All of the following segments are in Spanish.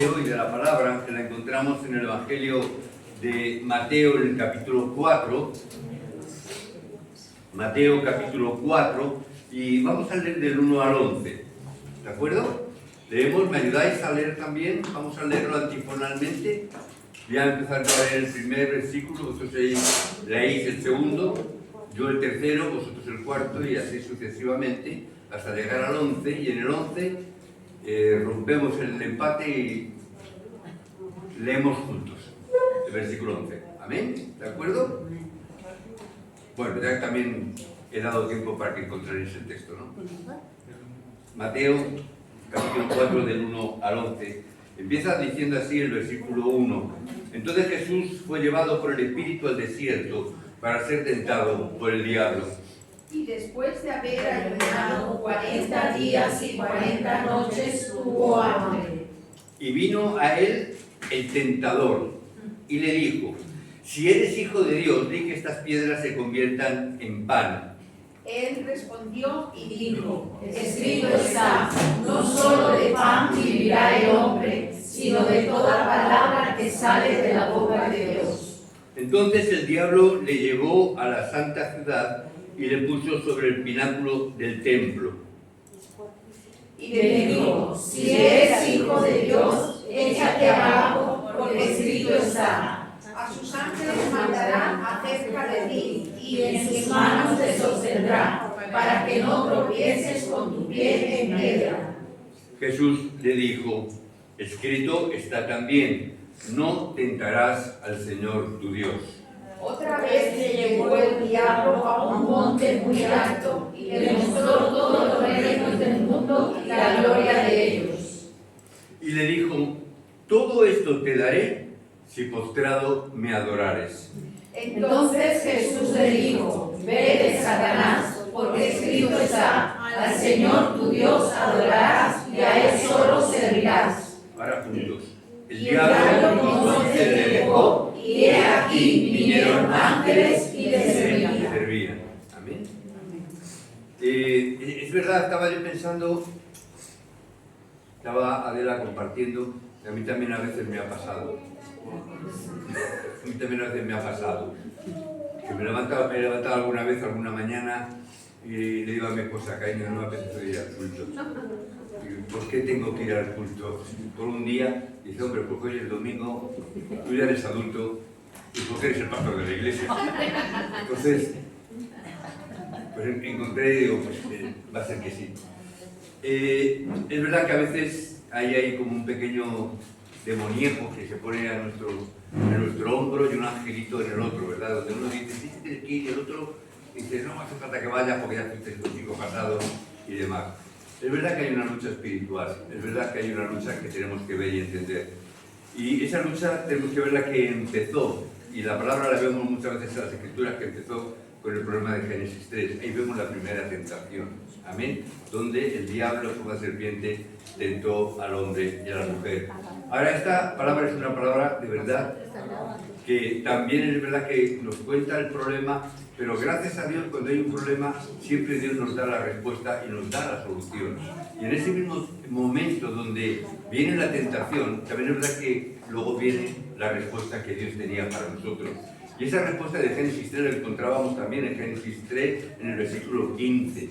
Y de la palabra que la encontramos en el Evangelio de Mateo en el capítulo 4. Mateo capítulo 4, y vamos a leer del 1 al 11. ¿De acuerdo? Leemos, ¿me ayudáis a leer también? Vamos a leerlo antifonalmente. Voy a empezar a leer el primer versículo, vosotros leéis el segundo, yo el tercero, vosotros el cuarto, y así sucesivamente, hasta llegar al 11, y en el 11 rompemos el empate y leemos juntos el versículo 11. ¿Amén? ¿De acuerdo? Bueno, ya también he dado tiempo para que encontréis el texto, ¿no? Mateo, capítulo 4, del 1 al 11. Empieza diciendo así el versículo 1. Entonces Jesús fue llevado por el Espíritu al desierto para ser tentado por el diablo. Y después de haber ayunado 40 días y 40 noches, tuvo hambre. Y vino a él el tentador y le dijo: si eres hijo de Dios, di que estas piedras se conviertan en pan. Él respondió y dijo: escrito está, no solo de pan vivirá el hombre, sino de toda palabra que sale de la boca de Dios. Entonces el diablo le llevó a la santa ciudad y le puso sobre el pináculo del templo. Y le dijo: si eres hijo de Dios, échate abajo, porque escrito está, a sus ángeles mandará acerca de ti, y en sus manos te sostendrá, para que no tropieces con tu pie en piedra. Jesús le dijo: escrito está también, no tentarás al Señor tu Dios. Otra vez le llevó el diablo a un monte muy alto y le mostró todos los reinos del mundo y la gloria de ellos. Y le dijo: todo esto te daré si postrado me adorares. Entonces Jesús le dijo: vete, Satanás, porque escrito está, al Señor tu Dios adorarás y a Él solo servirás. Ahora juntos. El Y el diablo entonces le dejó, y he aquí vinieron ángeles y le servían. Amén. Es verdad, estaba yo pensando, estaba Adela compartiendo, y a mí también a veces me ha pasado. A mí también a veces me ha pasado. Que me he levantado alguna vez, alguna mañana, y le digo a mi esposa: cariño, no me apetece ir al culto. Digo: ¿por qué tengo que ir al culto por un día? Y dice: hombre, porque hoy es el domingo, tú ya eres adulto, y porque eres el pastor de la iglesia. Entonces, pues encontré y digo: pues va a ser que sí. Es verdad que a veces hay ahí como un pequeño demoníaco que se pone en nuestro hombro y un angelito en el otro, ¿verdad? Donde uno dice: sí, tienes que ir, y el otro dice: no hace falta que vayas porque ya fuiste tu chico pasado y demás. Es verdad que hay una lucha espiritual, es verdad que hay una lucha que tenemos que ver y entender. Y esa lucha tenemos que ver la que empezó, y la palabra la vemos muchas veces en las Escrituras, que empezó con el problema de Génesis 3. Ahí vemos la primera tentación, amén, donde el diablo como la serpiente tentó al hombre y a la mujer. Ahora esta palabra es una palabra de verdad, que también es verdad que nos cuenta el problema, pero gracias a Dios cuando hay un problema siempre Dios nos da la respuesta y nos da la solución. Y en ese mismo momento donde viene la tentación, también es verdad que luego viene la respuesta que Dios tenía para nosotros. Y esa respuesta de Génesis 3 la encontrábamos también en Génesis 3, en el versículo 15,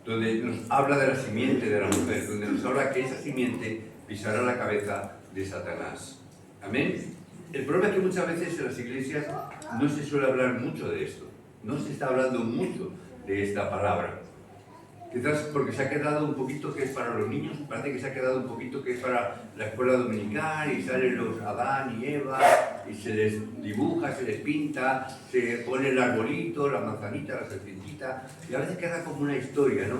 donde nos habla de la simiente de la mujer, donde nos habla que esa simiente pisará la cabeza de Satanás. Amén. El problema es que muchas veces en las iglesias no se suele hablar mucho de esto, no se está hablando mucho de esta palabra. Quizás porque se ha quedado un poquito que es para los niños, parece que se ha quedado un poquito que es para la escuela dominical, y salen los Adán y Eva, y se les dibuja, se les pinta, se pone el arbolito, la manzanita, la serpientita, y a veces queda como una historia, ¿no?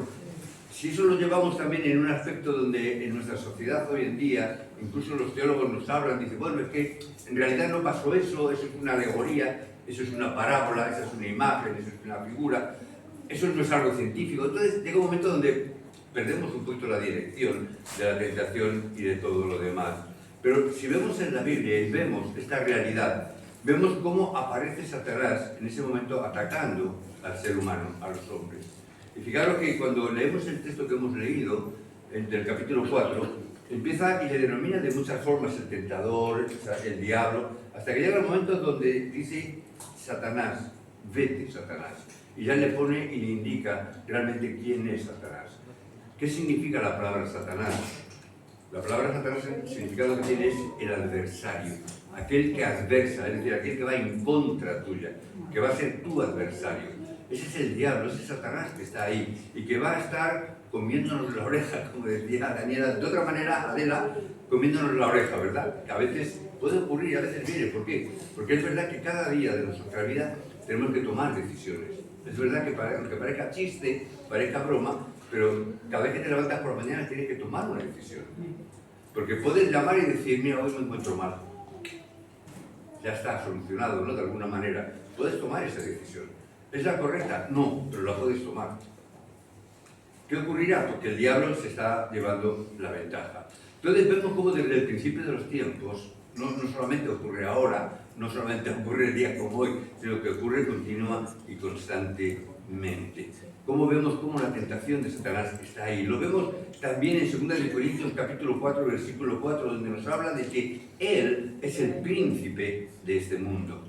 Si eso lo llevamos también en un aspecto donde en nuestra sociedad hoy en día, incluso los teólogos nos hablan, dicen: bueno, es que en realidad no pasó eso es una alegoría, eso es una parábola, esa es una imagen, eso es una figura, eso no es algo científico. Entonces llega un momento donde perdemos un poquito la dirección de la tentación y de todo lo demás. Pero si vemos en la Biblia y vemos esta realidad, vemos cómo aparece Satanás en ese momento atacando al ser humano, a los hombres. Y fijaros que cuando leemos el texto que hemos leído, del capítulo 4, Empieza y le denomina de muchas formas el tentador, el diablo, hasta que llega el momento donde dice Satanás, vete Satanás. Y ya le pone y le indica realmente quién es Satanás. ¿Qué significa la palabra Satanás? La palabra Satanás, el significado que tiene es el adversario, aquel que adversa, es decir, aquel que va en contra tuya, que va a ser tu adversario. Ese es el diablo, ese es Satanás que está ahí y que va a estar comiéndonos la oreja, como decía Daniela, de otra manera, Adela, comiéndonos la oreja, ¿verdad? Que a veces puede ocurrir y a veces viene. ¿Por qué? Porque es verdad que cada día de nuestra vida tenemos que tomar decisiones. Es verdad que aunque parezca chiste, parezca broma, pero cada vez que te levantas por la mañana tienes que tomar una decisión. Porque puedes llamar y decir, mira, hoy me encuentro mal. Ya está solucionado, ¿no? De alguna manera. Puedes tomar esa decisión. ¿Es la correcta? No, pero la puedes tomar. ¿Qué ocurrirá? Porque el diablo se está llevando la ventaja. Entonces vemos cómo desde el principio de los tiempos, no solamente ocurre ahora, no solamente ocurre el día como hoy, sino que ocurre continua y constantemente. Cómo vemos cómo la tentación de Satanás está ahí. Lo vemos también en 2 Corintios capítulo 4, versículo 4, donde nos habla de que Él es el príncipe de este mundo.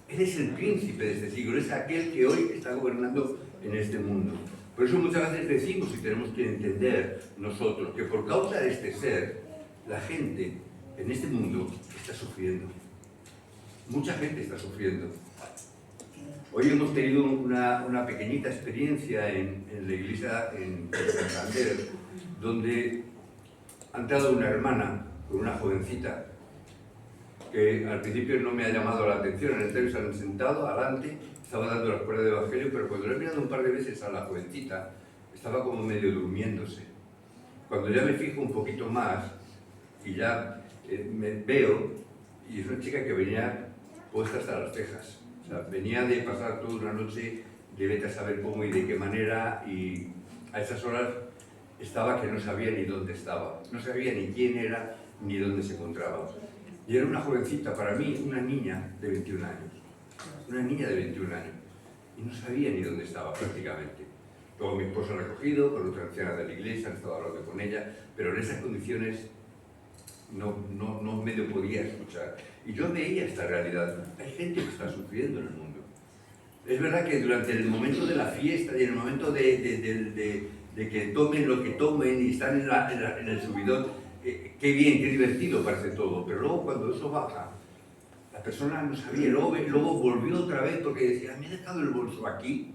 Él es el príncipe de este siglo, es aquel que hoy está gobernando en este mundo. Por eso muchas veces decimos, y tenemos que entender nosotros, que por causa de este ser, la gente en este mundo está sufriendo. Mucha gente está sufriendo. Hoy hemos tenido una pequeñita experiencia en la iglesia en Santander, donde ha entrado una hermana con una jovencita que al principio no me ha llamado la atención. En el entero se han sentado adelante, estaba dando la escuela de evangelio, pero cuando le he mirado un par de veces a la jovencita, estaba como medio durmiéndose. Cuando ya me fijo un poquito más y ya me veo, y es una chica que venía puesta hasta las cejas. O sea, venía de pasar toda una noche de vete a saber cómo y de qué manera, y a esas horas estaba que no sabía ni dónde estaba, no sabía ni quién era ni dónde se encontraba. Y era una jovencita, para mí, una niña de 21 años. Una niña de 21 años. Y no sabía ni dónde estaba prácticamente. Luego mi esposo ha recogido, con otra anciana de la iglesia, han estado hablando con ella, pero en esas condiciones no medio podía escuchar. Y yo veía esta realidad. Hay gente que está sufriendo en el mundo. Es verdad que durante el momento de la fiesta y en el momento de que tomen lo que tomen y están en el subidón, qué bien, qué divertido parece todo, pero luego cuando eso baja, la persona no sabía, luego volvió otra vez porque decía, me he dejado el bolso aquí,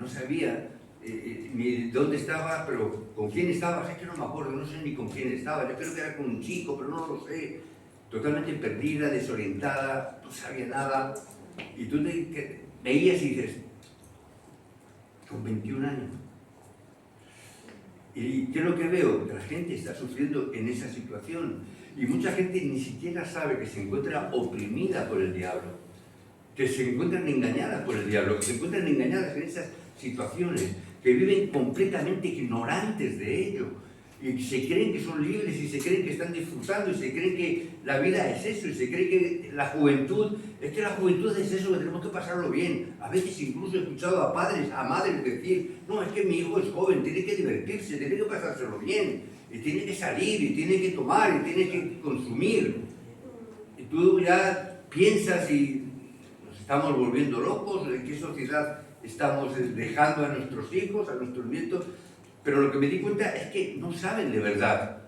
no sabía ni dónde estaba, pero con quién estaba, es que no me acuerdo, no sé ni con quién estaba, yo creo que era con un chico, pero no lo sé, totalmente perdida, desorientada, no sabía nada, y tú veías y dices, con 21 años. ¿Y qué es lo que veo? Que la gente está sufriendo en esa situación. Y mucha gente ni siquiera sabe que se encuentra oprimida por el diablo, que se encuentran engañadas por el diablo, que se encuentran engañadas en esas situaciones, que viven completamente ignorantes de ello. Y se creen que son libres y se creen que están disfrutando y se creen que la vida es eso y se creen que la juventud, es que la juventud es eso, que tenemos que pasarlo bien. A veces incluso he escuchado a padres, a madres decir, no, es que mi hijo es joven, tiene que divertirse, tiene que pasárselo bien, y tiene que salir, y tiene que tomar, y tiene que consumir. Y tú ya piensas y nos estamos volviendo locos, ¿en qué sociedad estamos dejando a nuestros hijos, a nuestros nietos? Pero lo que me di cuenta es que no saben de verdad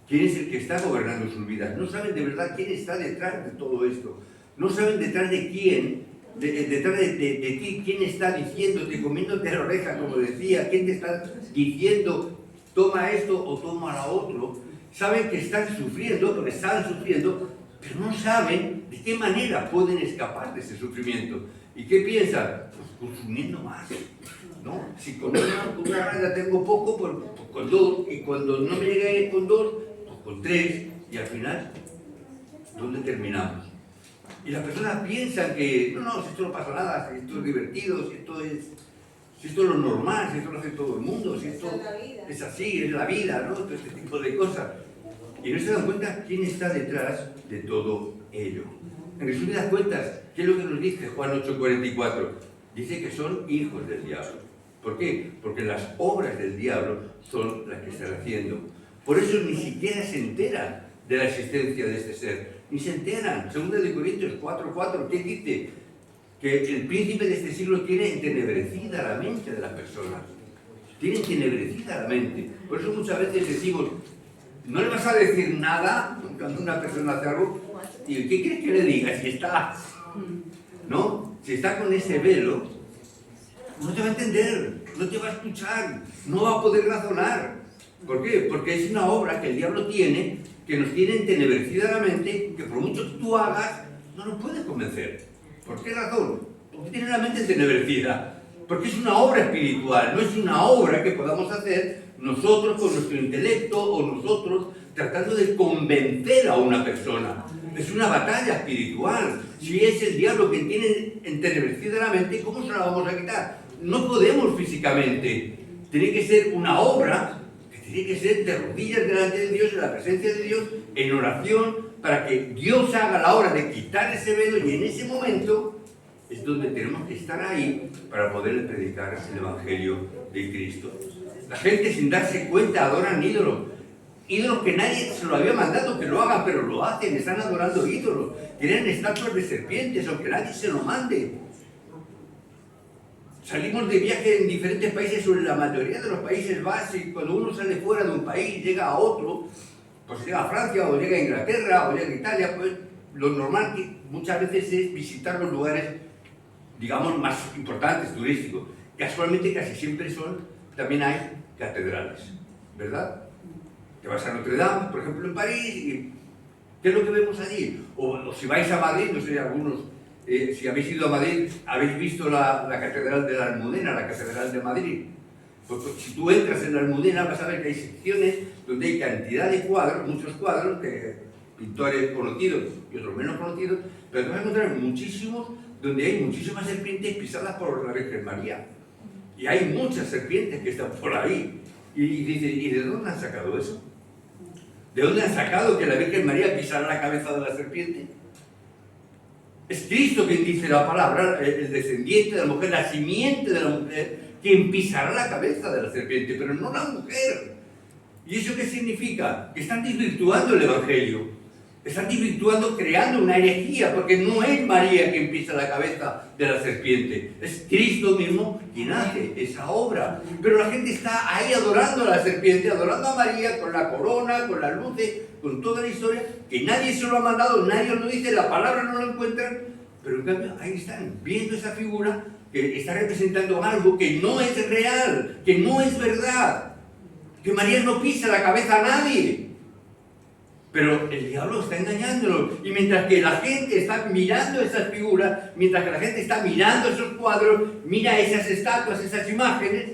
quién es el que está gobernando sus vidas, no saben de verdad quién está detrás de todo esto, no saben detrás de quién, detrás de ti, quién está diciéndote, comiéndote la oreja, como decía, quién te está diciendo, toma esto o toma lo otro. Saben que están sufriendo, porque están sufriendo, pero no saben de qué manera pueden escapar de ese sufrimiento. ¿Y qué piensan? Pues consumiendo más. ¿No? Si con una raya tengo poco, pues con dos, y cuando no me llegue con dos, pues con tres, y al final, ¿dónde terminamos? Y las personas piensan que, no, si esto no pasa nada, si esto es divertido, si esto es lo normal, si esto lo hace todo el mundo, si esto es así, es la vida, ¿no? Todo este tipo de cosas. Y no se dan cuenta quién está detrás de todo ello. En resumidas cuentas, ¿qué es lo que nos dice Juan 8:44? Dice que son hijos del diablo. ¿Por qué? Porque las obras del diablo son las que están haciendo. Por eso ni siquiera se enteran de la existencia de este ser. Ni se enteran. 2 Corintios 4:4, ¿qué dice? Que el príncipe de este siglo tiene entenebrecida la mente de las personas. Tiene entenebrecida la mente. Por eso muchas veces decimos, no le vas a decir nada cuando una persona hace algo. ¿Y qué quieres que le diga? Si está, ¿no? Si está con ese velo, no te va a entender, no te va a escuchar, no va a poder razonar. ¿Por qué? Porque es una obra que el diablo tiene, que nos tiene entenebrecida la mente, que por mucho que tú hagas, no nos puedes convencer. ¿Por qué razón? Porque tiene la mente entenebrecida. Porque es una obra espiritual, no es una obra que podamos hacer nosotros con nuestro intelecto o nosotros tratando de convencer a una persona. Es una batalla espiritual. Si es el diablo quien tiene entenebrecida la mente, ¿cómo se la vamos a quitar? No podemos físicamente. Tiene que ser una obra que tiene que ser de rodillas delante de Dios, en la presencia de Dios, en oración, para que Dios haga la obra de quitar ese velo, y en ese momento es donde tenemos que estar ahí para poderle predicar el Evangelio de Cristo. La gente, sin darse cuenta, adoran ídolos. Ídolos que nadie se lo había mandado que lo hagan, pero lo hacen, están adorando ídolos. Tienen estatuas de serpientes, aunque nadie se lo mande. Salimos de viaje en diferentes países, o en la mayoría de los países básicos, y cuando uno sale fuera de un país, llega a otro, pues llega a Francia, o llega a Inglaterra, o llega a Italia, pues lo normal que muchas veces es visitar los lugares, digamos, más importantes, turísticos. Casualmente casi siempre también hay catedrales, ¿verdad? Te vas a Notre Dame, por ejemplo, en París, y ¿qué es lo que vemos allí? O si vais a Madrid, no sé, algunos, si habéis ido a Madrid, habéis visto la Catedral de la Almudena, la Catedral de Madrid. Pues si tú entras en la Almudena, vas a ver que hay secciones donde hay cantidad de cuadros, muchos cuadros de pintores conocidos y otros menos conocidos, pero te vas a encontrar muchísimos donde hay muchísimas serpientes pisadas por la Virgen María. Y hay muchas serpientes que están por ahí. Y dice, ¿y de dónde han sacado eso? ¿De dónde han sacado que la Virgen María pisara la cabeza de la serpiente? Es Cristo quien dice la palabra, el descendiente de la mujer, la simiente de la mujer, quien pisará la cabeza de la serpiente, pero no la mujer. ¿Y eso qué significa? Que están desvirtuando el Evangelio. Están desvirtuando, creando una herejía, porque no es María quien pisa la cabeza de la serpiente, es Cristo mismo quien hace esa obra. Pero la gente está ahí adorando a la serpiente, adorando a María con la corona, con las luces, con toda la historia, que nadie se lo ha mandado, nadie lo dice, la palabra no lo encuentran, pero en cambio ahí están viendo esa figura que está representando algo que no es real, que no es verdad, que María no pisa la cabeza a nadie. Pero el diablo está engañándolo. Y mientras que la gente está mirando esas figuras, mientras que la gente está mirando esos cuadros, mira esas estatuas, esas imágenes,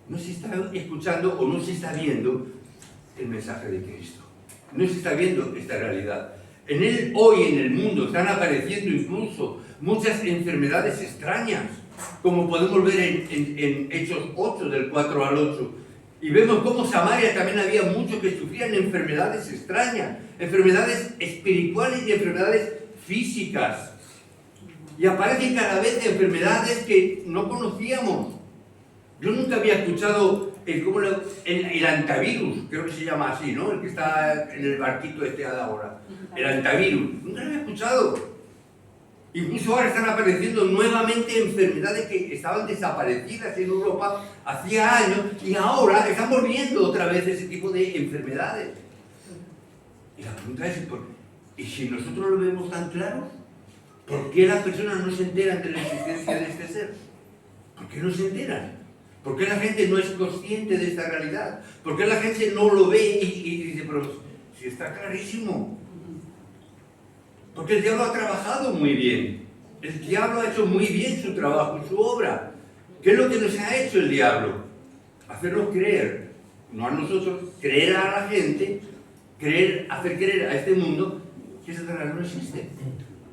no se está escuchando o no se está viendo el mensaje de Cristo. No se está viendo esta realidad. Hoy en el mundo están apareciendo incluso muchas enfermedades extrañas, como podemos ver en Hechos 8, del 4 al 8. Y vemos cómo Samaria también había muchos que sufrían enfermedades extrañas, enfermedades espirituales y enfermedades físicas. Y aparecen cada vez enfermedades que no conocíamos. Yo nunca había escuchado el antivirus, creo que se llama así, ¿no? El que está en el barquito de ahora. El antivirus. Nunca lo había escuchado. Incluso ahora están apareciendo nuevamente enfermedades que estaban desaparecidas en Europa hacía años y ahora están volviendo otra vez ese tipo de enfermedades. Y la pregunta es, ¿y si nosotros lo vemos tan claro? ¿Por qué las personas no se enteran de la existencia de este ser? ¿Por qué no se enteran? ¿Por qué la gente no es consciente de esta realidad? ¿Por qué la gente no lo ve y dice, pero si está clarísimo? Porque el diablo ha trabajado muy bien. El diablo ha hecho muy bien su trabajo, su obra. ¿Qué es lo que nos ha hecho el diablo? Hacernos creer, no a nosotros, creer a la gente, hacer creer a este mundo que Satanás no existe.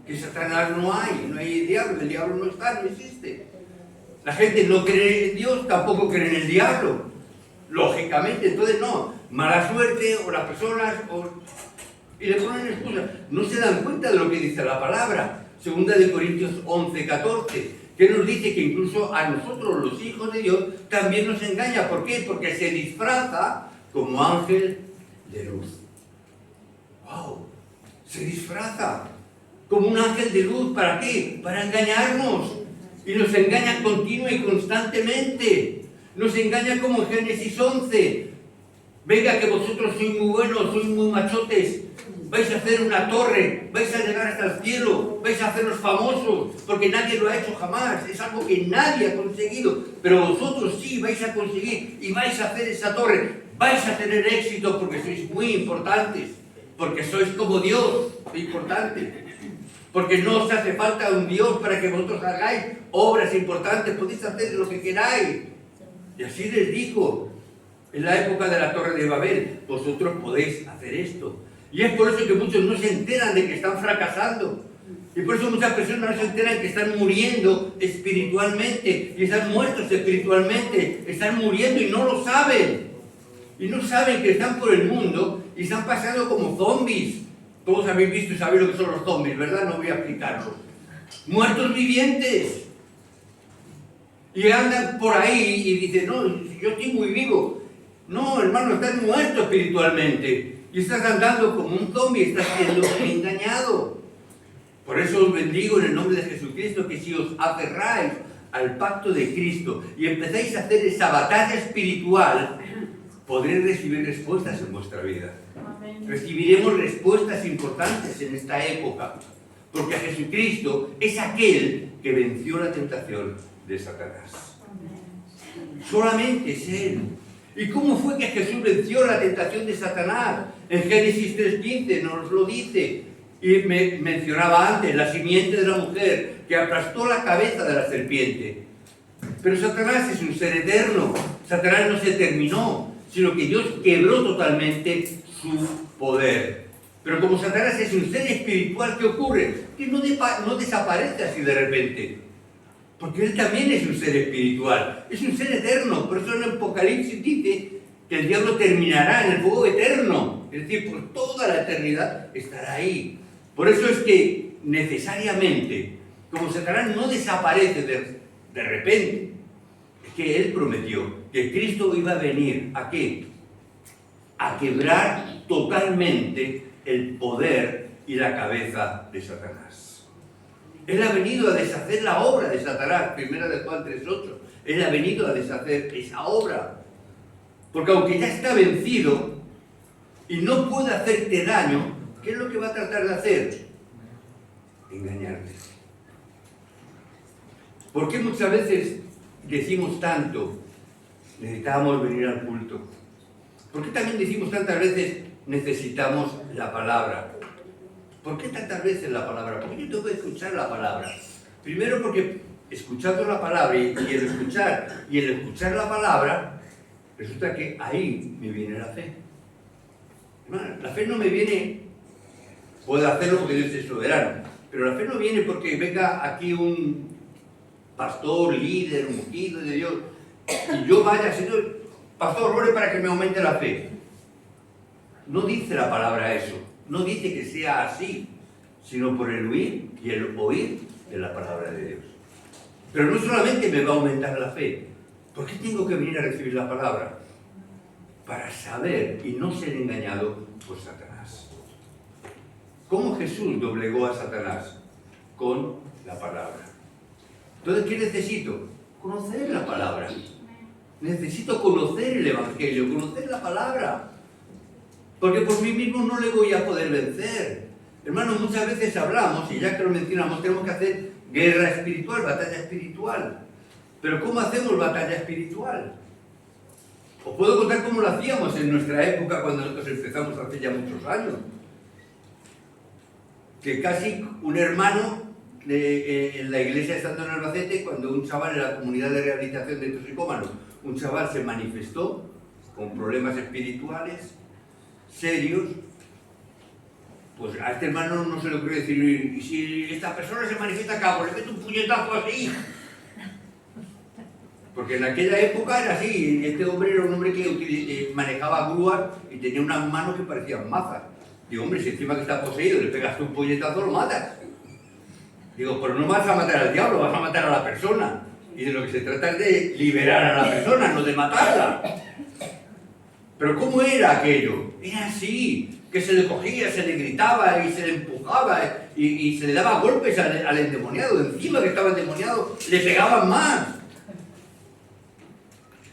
Que Satanás no hay diablo, el diablo no está, no existe. La gente no cree en Dios, tampoco cree en el diablo. Lógicamente, entonces no. Mala suerte, o las personas, y le ponen excusas. No se dan cuenta de lo que dice la palabra. 2 Corintios 11, 14, que nos dice que incluso a nosotros, los hijos de Dios, también nos engaña. ¿Por qué? Porque se disfraza como ángel de luz. ¡Wow! Se disfraza como un ángel de luz. ¿Para qué? Para engañarnos. Y nos engaña continua y constantemente. Nos engaña como en Génesis 11. Venga, que vosotros sois muy buenos, sois muy machotes. Vais a hacer una torre, vais a llegar hasta el cielo, vais a haceros famosos, porque nadie lo ha hecho jamás. Es algo que nadie ha conseguido, pero vosotros sí vais a conseguir y vais a hacer esa torre. Vais a tener éxito porque sois muy importantes, porque sois como Dios, importante. Porque no os hace falta un Dios para que vosotros hagáis obras importantes, podéis hacer lo que queráis. Y así les dijo, en la época de la Torre de Babel, vosotros podéis hacer esto. Y es por eso que muchos no se enteran de que están fracasando. Y por eso muchas personas no se enteran que están muriendo espiritualmente, y están muertos espiritualmente, están muriendo y no lo saben. Y no saben que están por el mundo y están pasando como zombies. Todos habéis visto y sabéis lo que son los zombies, ¿verdad? No voy a explicarlo. Muertos vivientes. Y andan por ahí y dicen, no, yo estoy muy vivo. No, hermano, estás muerto espiritualmente. Y estás andando como un zombie, estás siendo engañado. Por eso os bendigo en el nombre de Jesucristo, que si os aferráis al pacto de Cristo y empezáis a hacer esa batalla espiritual, podréis recibir respuestas en vuestra vida. Amén. Recibiremos respuestas importantes en esta época, porque Jesucristo es aquel que venció la tentación de Satanás. Amén. Solamente es Él. ¿Y cómo fue que Jesús venció la tentación de Satanás? En Génesis 3:15 nos lo dice. Y me mencionaba antes, la simiente de la mujer que aplastó la cabeza de la serpiente. Pero Satanás es un ser eterno. Satanás no se terminó, sino que Dios quebró totalmente su poder. Pero como Satanás es un ser espiritual, ¿qué ocurre? Que no desaparece así de repente. Porque él también es un ser espiritual, es un ser eterno. Por eso en el Apocalipsis dice que el diablo terminará en el fuego eterno. Es decir, por toda la eternidad estará ahí. Por eso es que necesariamente, como Satanás no desaparece de repente, es que él prometió que Cristo iba a venir, ¿a qué? A quebrar totalmente el poder y la cabeza de Satanás. Él ha venido a deshacer la obra de Satanás, 1 de Juan 3:8. Él ha venido a deshacer esa obra. Porque aunque ya está vencido y no puede hacerte daño, ¿qué es lo que va a tratar de hacer? Engañarte. ¿Por qué muchas veces decimos tanto, necesitamos venir al culto? ¿Por qué también decimos tantas veces, necesitamos la palabra? ¿Por qué tantas veces la palabra? Porque yo tengo que escuchar la palabra. Primero porque escuchando la palabra y el escuchar la palabra, resulta que ahí me viene la fe. Hermano, la fe no me viene, puedo hacerlo porque Dios es soberano, pero la fe no viene porque venga aquí un pastor, líder, ungido de Dios, y yo vaya, Señor, pastor, ore para que me aumente la fe. No dice la palabra eso. No dice que sea así, sino por el oír y el oír de la palabra de Dios. Pero no solamente me va a aumentar la fe. ¿Por qué tengo que venir a recibir la palabra? Para saber y no ser engañado por Satanás. ¿Cómo Jesús doblegó a Satanás? Con la palabra. Entonces, ¿qué necesito? Conocer la palabra. Necesito conocer el Evangelio, conocer la palabra. Porque por mí mismo no le voy a poder vencer. Hermanos, muchas veces hablamos, y ya que lo mencionamos, tenemos que hacer guerra espiritual, batalla espiritual. Pero ¿cómo hacemos batalla espiritual? Os puedo contar cómo lo hacíamos en nuestra época cuando nosotros empezamos hace ya muchos años. Que casi un hermano en la iglesia de Santo Albacete, cuando un chaval en la comunidad de rehabilitación de toxicómanos, un chaval se manifestó con problemas espirituales serios, pues a este hermano no se le ocurrió decir, y si esta persona se manifiesta acá, pues le meto un puñetazo así. Porque en aquella época era así, este hombre era un hombre que manejaba grúas y tenía unas manos que parecían mazas. Digo, hombre, si encima que está poseído le pegas un puñetazo, lo matas. Digo, pero no vas a matar al diablo, vas a matar a la persona. Y de lo que se trata es de liberar a la persona, no de matarla. Pero ¿cómo era aquello? Era así, que se le cogía, se le gritaba y se le empujaba y se le daba golpes al endemoniado. Encima que estaba endemoniado, le pegaban más.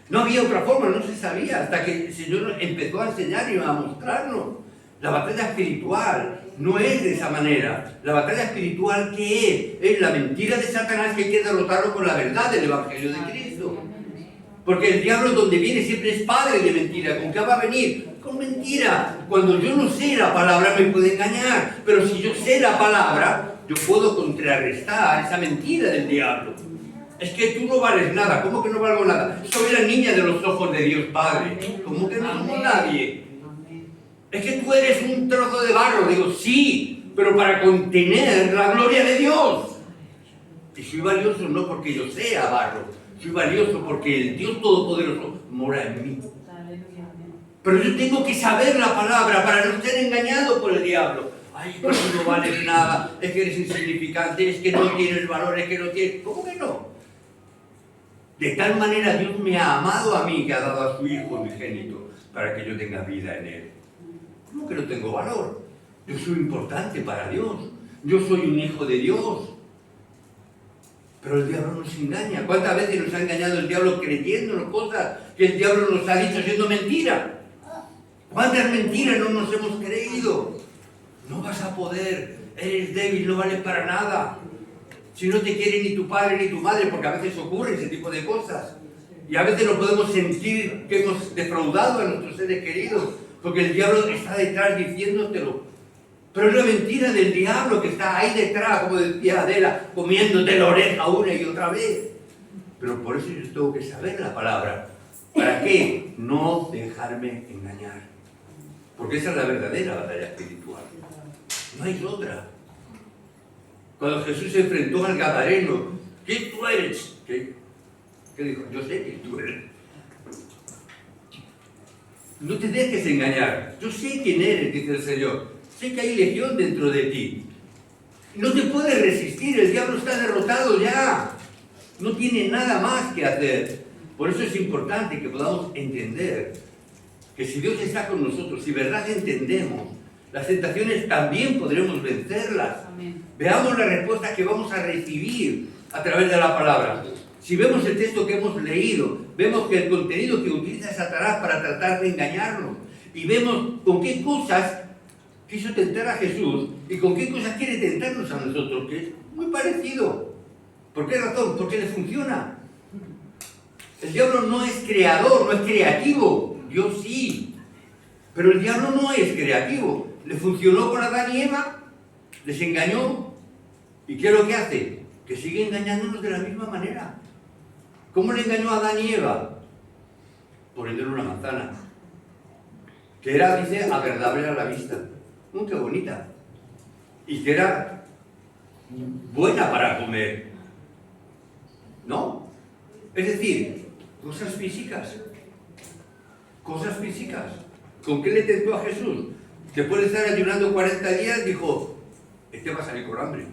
No había otra forma, no se sabía, hasta que el Señor empezó a enseñar y a mostrarnos. La batalla espiritual no es de esa manera. La batalla espiritual, ¿qué es? Es la mentira de Satanás, que hay que derrotarlo con la verdad del Evangelio de Cristo. Porque el diablo, donde viene, siempre es padre de mentira. ¿Con qué va a venir? Con mentira. Cuando yo no sé la palabra, me puede engañar. Pero si yo sé la palabra, yo puedo contrarrestar esa mentira del diablo. Es que tú no vales nada. ¿Cómo que no valgo nada? Soy la niña de los ojos de Dios Padre. ¿Cómo que no somos nadie? Es que tú eres un trozo de barro. Digo, sí, pero para contener la gloria de Dios. Y soy valioso no porque yo sea barro. Soy valioso porque el Dios Todopoderoso mora en mí. Pero yo tengo que saber la palabra para no ser engañado por el diablo. Ay, pero tú no vales nada, es que eres insignificante, es que no tienes valor, es que no tienes... ¿Cómo que no? De tal manera Dios me ha amado a mí, que ha dado a su Hijo unigénito para que yo tenga vida en Él. ¿Cómo que no tengo valor? Yo soy importante para Dios. Yo soy un hijo de Dios. Pero el diablo nos engaña. ¿Cuántas veces nos ha engañado el diablo creyéndonos cosas que el diablo nos ha dicho siendo mentira? ¿Cuántas mentiras no nos hemos creído? No vas a poder, eres débil, no vales para nada. Si no te quiere ni tu padre ni tu madre, porque a veces ocurre ese tipo de cosas. Y a veces nos podemos sentir que hemos defraudado a nuestros seres queridos, porque el diablo está detrás diciéndotelo. Pero es la mentira del diablo que está ahí detrás, como decía Adela, comiéndote la oreja una y otra vez. Pero por eso yo tengo que saber la palabra. ¿Para qué? No dejarme engañar. Porque esa es la verdadera batalla espiritual. No hay otra. Cuando Jesús se enfrentó al gadareno, ¿quién tú eres? ¿Qué dijo? Yo sé quién tú eres. No te dejes engañar. Yo sé quién eres, dice el Señor. Sé que hay legión dentro de ti. No te puedes resistir, el diablo está derrotado ya. No tiene nada más que hacer. Por eso es importante que podamos entender que si Dios está con nosotros, si verdad entendemos, las tentaciones también podremos vencerlas. Amén. Veamos la respuesta que vamos a recibir a través de la palabra. Si vemos el texto que hemos leído, vemos que el contenido que utiliza Satanás para tratar de engañarnos, y vemos con qué cosas quiso tentar a Jesús y con qué cosas quiere tentarnos a nosotros, que es muy parecido. ¿Por qué razón? Porque le funciona. El diablo no es creador, no es creativo. Dios sí. Pero el diablo no es creativo. Le funcionó con Adán y Eva, les engañó. ¿Y qué es lo que hace? Que sigue engañándonos de la misma manera. ¿Cómo le engañó a Adán y Eva? Poniéndole una manzana. Que era, dice, agradable a la vista. Qué bonita. Y que era buena para comer. ¿No? Es decir, cosas físicas. Cosas físicas. ¿Con qué le tentó a Jesús? Después de estar ayunando 40 días, dijo, este va a salir con hambre.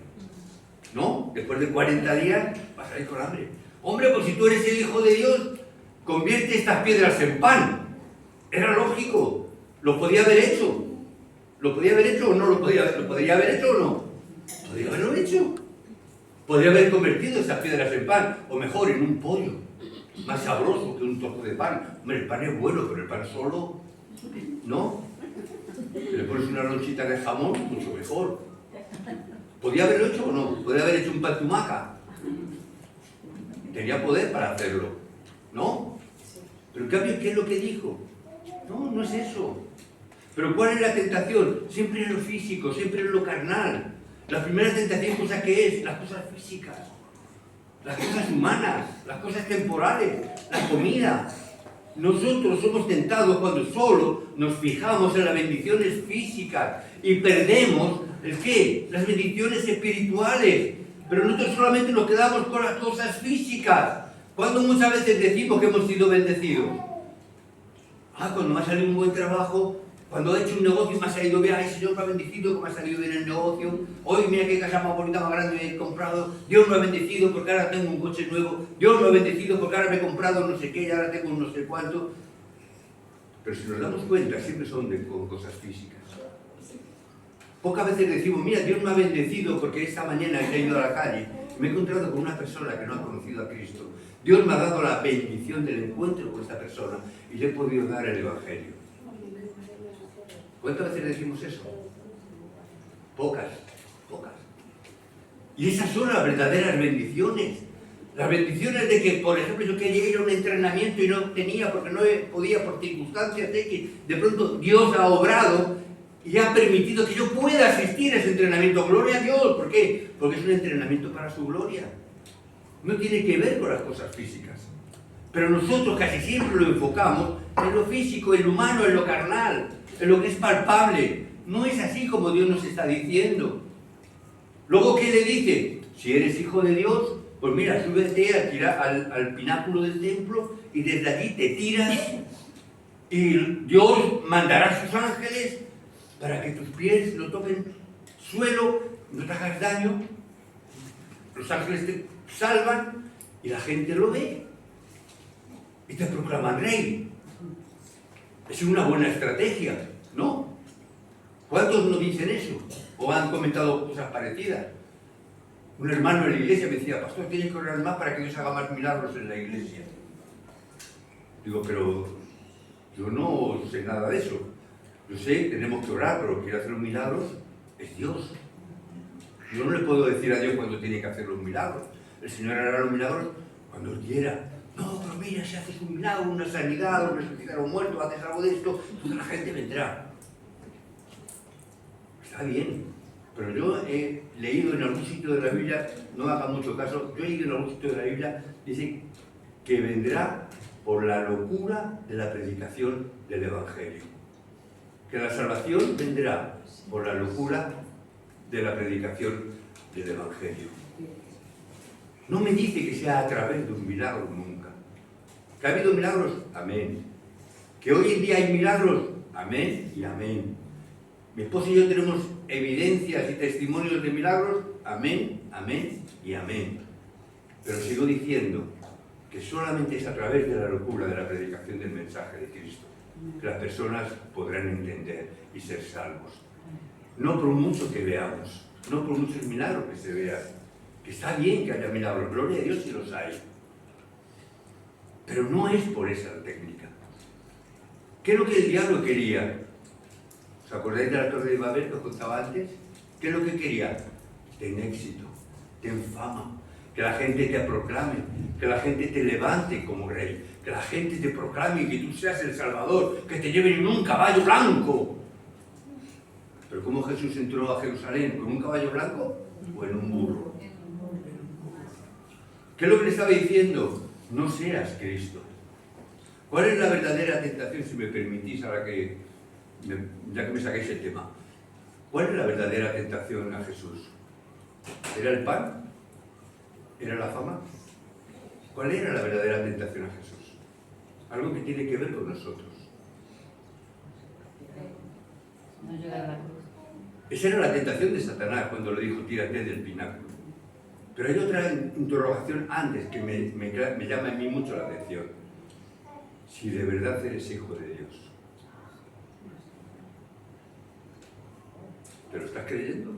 ¿No? Después de 40 días, va a salir con hambre. Hombre, pues si tú eres el Hijo de Dios, convierte estas piedras en pan. Era lógico. Lo podía haber hecho. ¿Lo podía haber hecho o no lo podía haber? ¿Lo podría haber hecho o no? Podría haberlo hecho. Podría haber convertido esas piedras en pan, o mejor, en un pollo, más sabroso que un trozo de pan. Hombre, el pan es bueno, pero el pan solo, ¿no? Si le pones una lonchita de jamón, mucho mejor. ¿Podría haberlo hecho o no? ¿Podría haber hecho un pan tumaca? Tenía poder para hacerlo, ¿no? Pero en cambio, ¿qué es lo que dijo? No, no es eso. Pero ¿cuál es la tentación? Siempre es lo físico, siempre es lo carnal. La primera tentación, ¿cosa qué es? Las cosas físicas, las cosas humanas, las cosas temporales, la comida. Nosotros somos tentados cuando solo nos fijamos en las bendiciones físicas y perdemos, ¿el qué? Las bendiciones espirituales. Pero nosotros solamente nos quedamos con las cosas físicas. Cuando muchas veces decimos que hemos sido bendecidos. Cuando me ha salido un buen trabajo, cuando he hecho un negocio y me ha salido bien, ay, Señor me ha bendecido que me ha salido bien el negocio. Hoy mira qué casa más bonita, más grande he comprado. Dios me ha bendecido porque ahora tengo un coche nuevo. Dios me ha bendecido porque ahora me he comprado no sé qué y ahora tengo un no sé cuánto. pero si nos damos cuenta, siempre son con cosas físicas. Pocas veces decimos, mira, Dios me ha bendecido porque esta mañana he ido a la calle, me he encontrado con una persona que no ha conocido a Cristo. Dios me ha dado la bendición del encuentro con esta persona y le he podido dar el Evangelio. ¿Cuántas veces decimos eso? Pocas, pocas. Y esas son las verdaderas bendiciones. Las bendiciones de que, por ejemplo, yo quería ir a un entrenamiento y no tenía porque no podía por circunstancias de que de pronto Dios ha obrado y ha permitido que yo pueda asistir a ese entrenamiento. ¡Gloria a Dios! ¿Por qué? Porque es un entrenamiento para su gloria. No tiene que ver con las cosas físicas. Pero nosotros casi siempre lo enfocamos en lo físico, en lo humano, en lo carnal, en lo que es palpable. No es así como Dios nos está diciendo. Luego, ¿qué le dice? Si eres hijo de Dios, pues mira, súbete a tirar al pináculo del templo y desde allí te tiras y Dios mandará sus ángeles para que tus pies no toquen suelo, no te hagas daño. Los ángeles te salvan y la gente lo ve y te proclaman rey. Es una buena estrategia, ¿no? ¿Cuántos no dicen eso? ¿O han comentado cosas parecidas? Un hermano en la iglesia me decía, pastor, tienes que orar más para que Dios haga más milagros en la iglesia. Digo, pero yo no sé nada de eso. Yo sé, tenemos que orar, pero quien hace los milagros es Dios. Yo no le puedo decir a Dios cuándo tiene que hacer los milagros. El Señor hará los milagros cuando Él quiera. No, pero mira, si haces un milagro, una sanidad, o resucitar a un muerto, haces algo de esto, toda la gente vendrá. Está bien, pero yo he leído en algún sitio de la Biblia, no me haga mucho caso, yo he leído en algún sitio de la Biblia, dice que vendrá por la locura de la predicación del Evangelio. Que la salvación vendrá por la locura de la predicación del Evangelio. No me dice que sea a través de un milagro nunca. ¿Que ha habido milagros? Amén. ¿Que hoy en día hay milagros? Amén y amén. Mi esposo y yo tenemos evidencias y testimonios de milagros. Amén, amén y amén. Pero sigo diciendo que solamente es a través de la locura de la predicación del mensaje de Cristo que las personas podrán entender y ser salvos. No por mucho que veamos, no por muchos milagros que se vean, que está bien que haya milagros, gloria a Dios si los hay. Pero no es por esa técnica. ¿Qué es lo que el diablo quería? ¿Os acordáis de la Torre de Babel que os contaba antes? ¿Qué es lo que quería? Ten éxito, ten fama, que la gente te proclame, que la gente te levante como rey, que la gente te proclame y que tú seas el Salvador, que te lleven en un caballo blanco. Pero ¿cómo Jesús entró a Jerusalén? ¿Con un caballo blanco o en un burro? ¿Qué es lo que le estaba diciendo? No seas Cristo. ¿Cuál es la verdadera tentación, si me permitís, ahora que ya que me sacáis el tema? ¿Cuál es la verdadera tentación a Jesús? ¿Era el pan? ¿Era la fama? ¿Cuál era la verdadera tentación a Jesús? Algo que tiene que ver con nosotros. No llegar a la cruz. Esa era la tentación de Satanás cuando le dijo, tírate del pináculo. Pero hay otra interrogación antes que me llama a mí mucho la atención. Si de verdad eres hijo de Dios. ¿Te lo estás creyendo?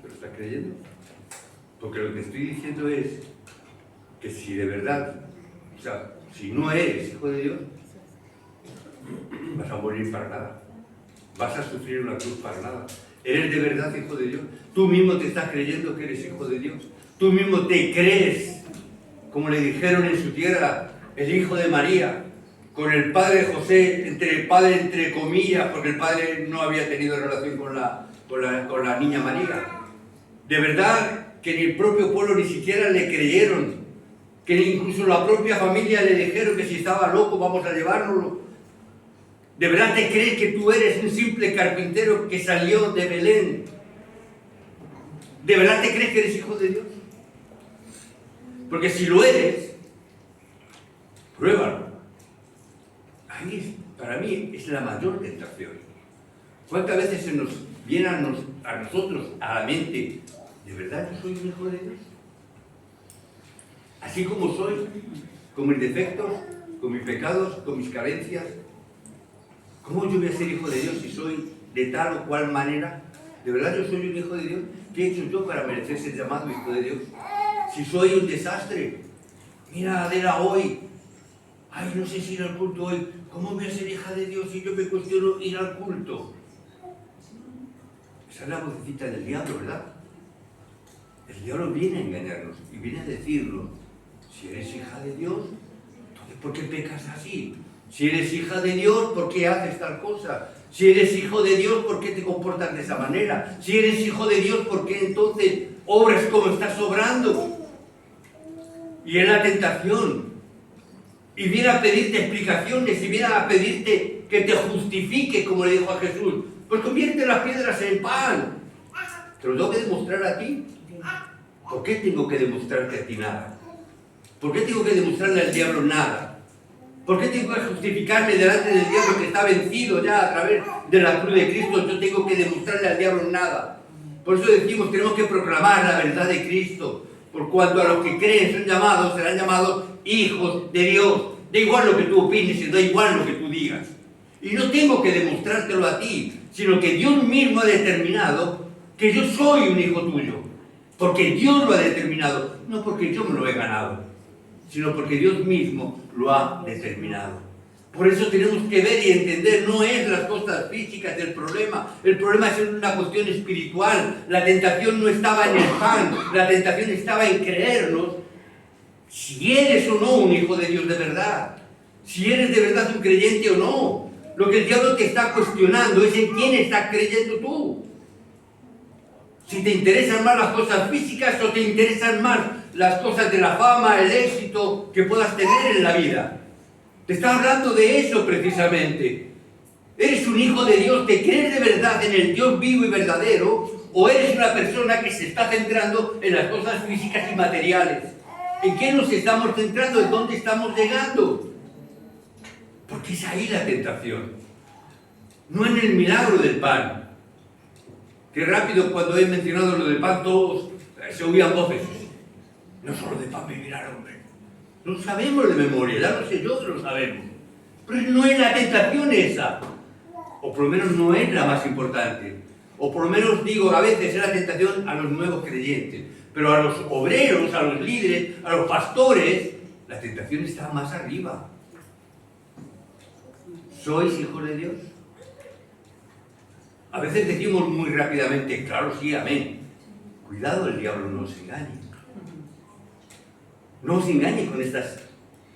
¿Te lo estás creyendo? Porque lo que estoy diciendo es que si de verdad, o sea, si no eres hijo de Dios, vas a morir para nada. Vas a sufrir una cruz para nada. ¿Eres de verdad hijo de Dios? Tú mismo te estás creyendo que eres hijo de Dios. Tú mismo te crees, como le dijeron en su tierra, el hijo de María, con el padre José, entre comillas, porque el padre no había tenido relación con la niña María. De verdad que ni el propio pueblo ni siquiera le creyeron, que incluso la propia familia le dijeron que si estaba loco vamos a llevárnoslo. ¿De verdad te crees que tú eres un simple carpintero que salió de Belén? ¿De verdad te crees que eres hijo de Dios? Porque si lo eres, pruébalo. Ahí para mí es la mayor tentación. ¿Cuántas veces se nos viene a nosotros a la mente, ¿de verdad yo soy un hijo de Dios? Así como soy, con mis defectos, con mis pecados, con mis carencias. ¿Cómo yo voy a ser hijo de Dios si soy de tal o cual manera? ¿De verdad yo soy un hijo de Dios? ¿Qué he hecho yo para merecer ser llamado hijo de Dios? Si soy un desastre. Mira, Adela, hoy. Ay, no sé si ir al culto hoy. ¿Cómo voy a ser hija de Dios si yo me cuestiono ir al culto? Esa es la vocecita del diablo, ¿verdad? El diablo viene a engañarnos y viene a decirnos, si eres hija de Dios, entonces ¿por qué pecas así? Si eres hija de Dios, ¿por qué haces tal cosa? Si eres hijo de Dios, ¿por qué te comportas de esa manera? Si eres hijo de Dios, ¿por qué entonces obras como estás obrando? Y es la tentación. Y viene a pedirte explicaciones, y viene a pedirte que te justifiques, como le dijo a Jesús. Pues convierte las piedras en pan. ¿Te lo tengo que demostrar a ti? ¿Por qué tengo que demostrarte a ti nada? ¿Por qué tengo que demostrarle al diablo nada? ¿Por qué tengo que justificarme delante del diablo que está vencido ya a través de la cruz de Cristo? Yo tengo que demostrarle al diablo nada. Por eso decimos, tenemos que proclamar la verdad de Cristo. Por cuanto a los que creen son llamados, serán llamados hijos de Dios. Da igual lo que tú opines y da igual lo que tú digas. Y no tengo que demostrártelo a ti, sino que Dios mismo ha determinado que yo soy un hijo tuyo. Porque Dios lo ha determinado, no porque yo me lo he ganado, sino porque Dios mismo lo ha determinado. Por eso tenemos que ver y entender, no es las cosas físicas el problema es una cuestión espiritual. La tentación no estaba en el pan, la tentación estaba en creernos si eres o no un hijo de Dios de verdad, si eres de verdad un creyente o no. Lo que el diablo te está cuestionando es en quién estás creyendo tú. Si te interesan más las cosas físicas o te interesan más las cosas de la fama, el éxito que puedas tener en la vida. Te está hablando de eso precisamente. ¿Eres un hijo de Dios? ¿Te crees de verdad en el Dios vivo y verdadero? ¿O eres una persona que se está centrando en las cosas físicas y materiales? ¿En qué nos estamos centrando? ¿En dónde estamos llegando? Porque es ahí la tentación. No en el milagro del pan. Qué rápido cuando he mencionado lo del pan, todos se oían voces. No solo de pan vivirá el hombre. Lo sabemos de memoria, ya no sé yo que lo sabemos. Pero no es la tentación esa. O por lo menos no es la más importante. O por lo menos digo, a veces es la tentación a los nuevos creyentes. Pero a los obreros, a los líderes, a los pastores, la tentación está más arriba. ¿Sois hijos de Dios? A veces decimos muy rápidamente, claro, sí, amén. Cuidado, el diablo no os engañe. No os engañe con estos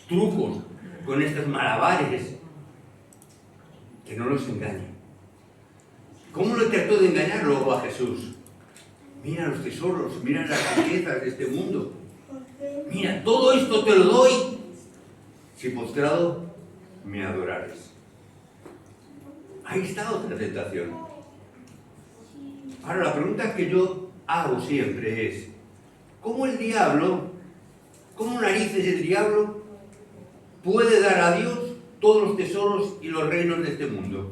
trucos, con estos malabares. Que no los engañe. ¿Cómo lo trató de engañar luego a Jesús? Mira los tesoros, mira las riquezas de este mundo. Mira, todo esto te lo doy si postrado me adorares. Ahí está otra tentación. Ahora, la pregunta que yo hago siempre es, ¿cómo narices el diablo puede dar a Dios todos los tesoros y los reinos de este mundo?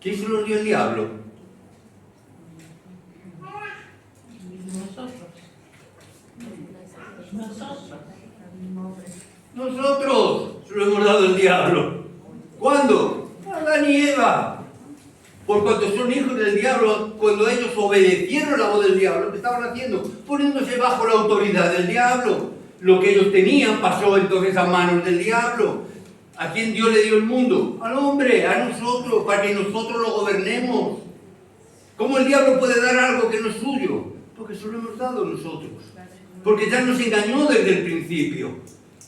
¿Quién se los dio el diablo? Nosotros se lo hemos dado al diablo. ¿Cuándo? Adán y Eva. Por cuanto son hijos del diablo, cuando ellos obedecieron la voz del diablo, ¿qué estaban haciendo? Poniéndose bajo la autoridad del diablo. Lo que ellos tenían pasó entonces a manos del diablo. ¿A quién Dios le dio el mundo? Al hombre, a nosotros, para que nosotros lo gobernemos. ¿Cómo el diablo puede dar algo que no es suyo? Porque se lo hemos dado nosotros. Porque ya nos engañó desde el principio.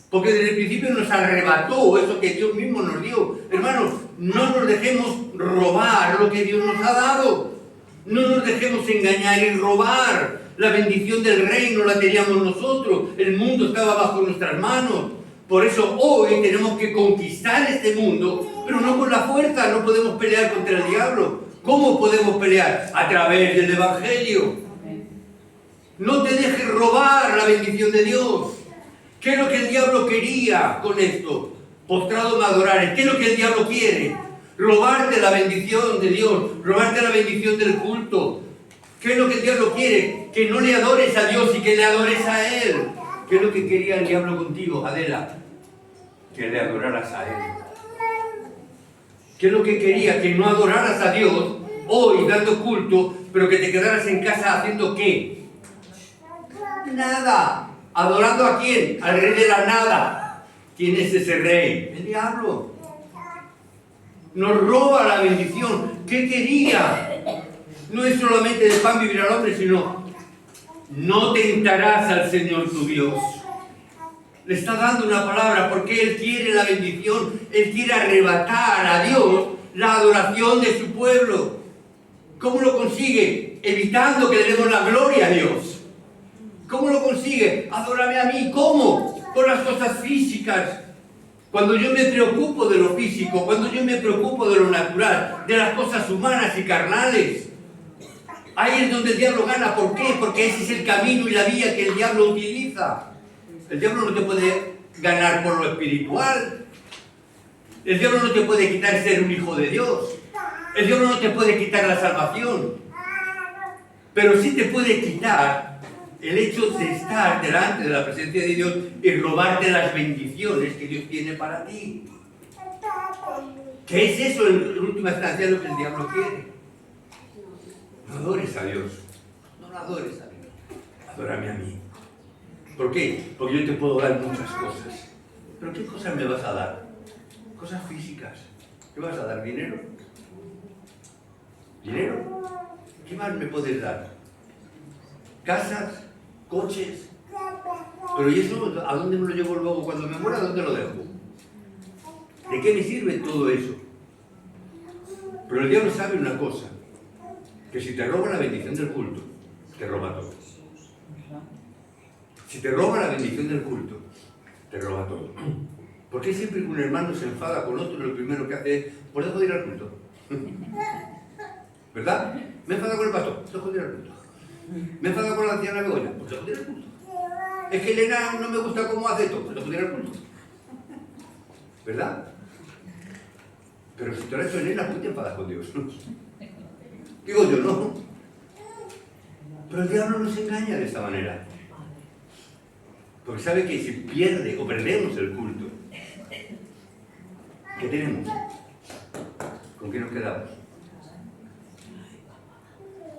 Porque desde el principio nos arrebató eso que Dios mismo nos dio. Hermanos, no nos dejemos robar lo que Dios nos ha dado. No nos dejemos engañar y robar. La bendición del reino la teníamos nosotros. El mundo estaba bajo nuestras manos. Por eso hoy tenemos que conquistar este mundo, pero no con la fuerza. No podemos pelear contra el diablo. ¿Cómo podemos pelear? A través del Evangelio. No te dejes robar la bendición de Dios. ¿Qué es lo que el diablo quería con esto? Postrado me adorares. ¿Qué es lo que el diablo quiere? Robarte la bendición de Dios, robarte la bendición del culto. ¿Qué es lo que el diablo quiere? Que no le adores a Dios y que le adores a Él. ¿Qué es lo que quería el diablo contigo, Adela? que le adoraras a Él. ¿Qué es lo que quería? Que no adoraras a Dios hoy dando culto, pero que te quedaras en casa haciendo ¿qué? Nada. ¿Adorando a quién? Al rey de la nada. ¿Quién es ese rey? El diablo. Nos roba la bendición. ¿Qué quería? No es solamente de pan vivir al hombre, sino no tentarás al Señor tu Dios. Le está dando una palabra porque Él quiere la bendición. Él quiere arrebatar a Dios la adoración de su pueblo. ¿Cómo lo consigue? Evitando que le demos la gloria a Dios. ¿Cómo lo consigue? Adórame a mí. ¿Cómo? Con las cosas físicas. Cuando yo me preocupo de lo físico, cuando yo me preocupo de lo natural, de las cosas humanas y carnales, ahí es donde el diablo gana. ¿Por qué? Porque ese es el camino y la vía que el diablo utiliza. El diablo no te puede ganar por lo espiritual. El diablo no te puede quitar ser un hijo de Dios. El diablo no te puede quitar la salvación. Pero sí te puede quitar el hecho de estar delante de la presencia de Dios y robarte las bendiciones que Dios tiene para ti. ¿Qué es eso en última instancia lo que el diablo quiere? No adores a Dios. No lo adores a Dios. Adórame a mí. ¿Por qué? Porque yo te puedo dar muchas cosas. ¿Pero qué cosas me vas a dar? Cosas físicas. ¿Qué vas a dar? ¿Dinero? ¿Dinero? ¿Qué más me puedes dar? ¿Casas? ¿Coches? Pero ¿y eso a dónde me lo llevo luego? Cuando me muera, ¿a dónde lo dejo? ¿De qué me sirve todo eso? Pero el diablo sabe una cosa, que si te roba la bendición del culto, te roba todo. Si te roba la bendición del culto, te roba todo. ¿Por qué siempre que un hermano se enfada con otro, lo primero que hace es, pues dejo de ir al culto? ¿Verdad? Me he enfadado con el pastor, dejo de ir al culto. Me he enfadado con la anciana Begoña, pues dejo de ir al culto. Es que Elena no me gusta cómo hace esto, pues dejo de ir al culto. ¿Verdad? Pero si te lo has hecho Elena, pues te enfadas con Dios. Digo yo, no. Pero el diablo nos engaña de esta manera. Porque sabe que si pierde o perdemos el culto, ¿qué tenemos? ¿Con qué nos quedamos?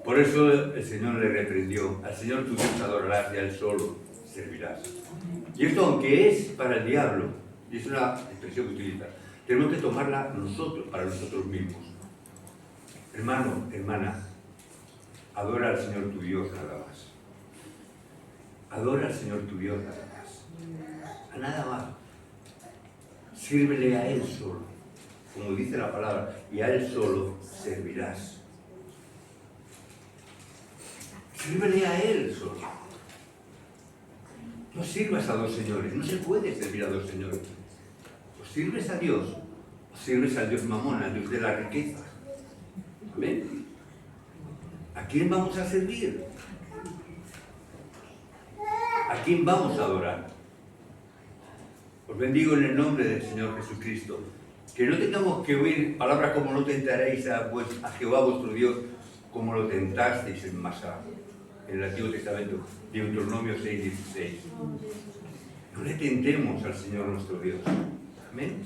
Por eso el Señor le reprendió. Al Señor tu Dios adorarás y a Él solo servirás. Y esto, aunque es para el diablo, y es una expresión que utiliza, tenemos que tomarla nosotros, para nosotros mismos. Hermano, hermana, adora al Señor tu Dios nada más. Adora al Señor tu Dios nada más. A nada más. Sírvele a Él solo. Como dice la palabra, y a Él solo servirás. Sírvele a Él solo. No sirvas a dos señores. No se puede servir a dos señores. O sirves a Dios, o sirves al Dios Mamón, al Dios de la riqueza. Amén. ¿A quién vamos a servir? ¿A quién vamos a adorar? Os bendigo en el nombre del Señor Jesucristo. Que no tengamos que oír palabras como no tentaréis a Jehová vuestro Dios como lo tentasteis en Masá, en el Antiguo Testamento, Deuteronomio 6:16. No le tentemos al Señor nuestro Dios. Amén.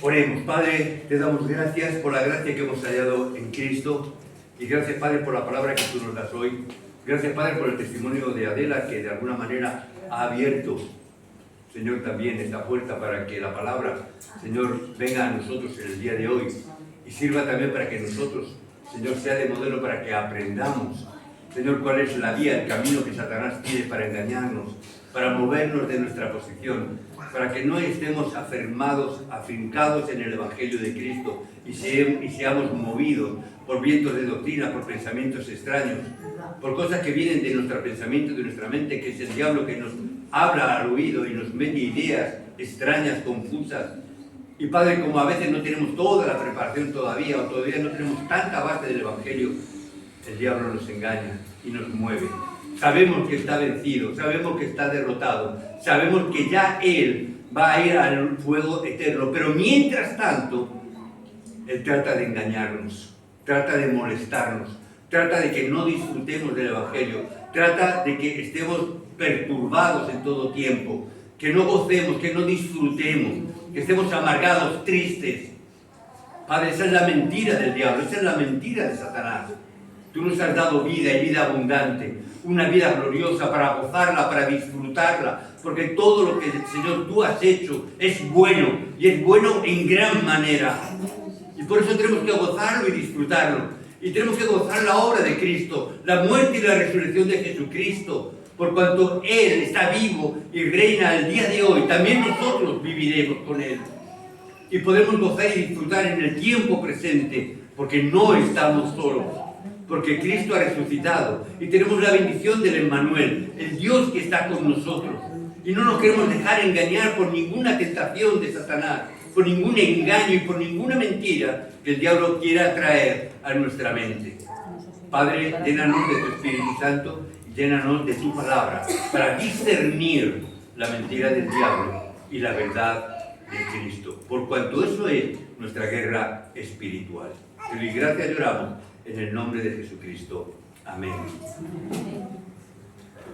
Oremos. Padre, te damos gracias por la gracia que hemos hallado en Cristo y gracias, Padre, por la palabra que tú nos das hoy. Gracias, Padre, por el testimonio de Adela, que de alguna manera ha abierto, Señor, también esta puerta para que la palabra, Señor, venga a nosotros en el día de hoy y sirva también para que nosotros, Señor, sea de modelo para que aprendamos, Señor, cuál es la vía, el camino que Satanás tiene para engañarnos, para movernos de nuestra posición, para que no estemos afincados en el Evangelio de Cristo y seamos movidos por vientos de doctrina, por pensamientos extraños, por cosas que vienen de nuestro pensamiento, de nuestra mente, que es el diablo que nos habla al oído y nos mete ideas extrañas, confusas. Y Padre, como a veces no tenemos toda la preparación todavía, o todavía no tenemos tanta base del Evangelio, el diablo nos engaña y nos mueve. Sabemos que está vencido, sabemos que está derrotado, sabemos que ya Él va a ir al fuego eterno, pero mientras tanto, Él trata de engañarnos, trata de molestarnos, trata de que no disfrutemos del Evangelio, trata de que estemos perturbados en todo tiempo, que no gocemos, que no disfrutemos, que estemos amargados, tristes. Padre, esa es la mentira del diablo, esa es la mentira de Satanás. Tú nos has dado vida y vida abundante, una vida gloriosa para gozarla, para disfrutarla, porque todo lo que, Señor, tú has hecho es bueno, y es bueno en gran manera. Y por eso tenemos que gozarlo y disfrutarlo. Y tenemos que gozar la obra de Cristo, la muerte y la resurrección de Jesucristo, por cuanto Él está vivo y reina el día de hoy. También nosotros viviremos con Él. Y podemos gozar y disfrutar en el tiempo presente, porque no estamos solos, porque Cristo ha resucitado y tenemos la bendición del Emmanuel, el Dios que está con nosotros. Y no nos queremos dejar engañar por ninguna tentación de Satanás, por ningún engaño y por ninguna mentira que el diablo quiera traer a nuestra mente. Padre, llénanos de tu Espíritu Santo y llénanos de tu palabra para discernir la mentira del diablo y la verdad de Cristo, por cuanto eso es nuestra guerra espiritual. Te doy gracias y oramos en el nombre de Jesucristo. Amén.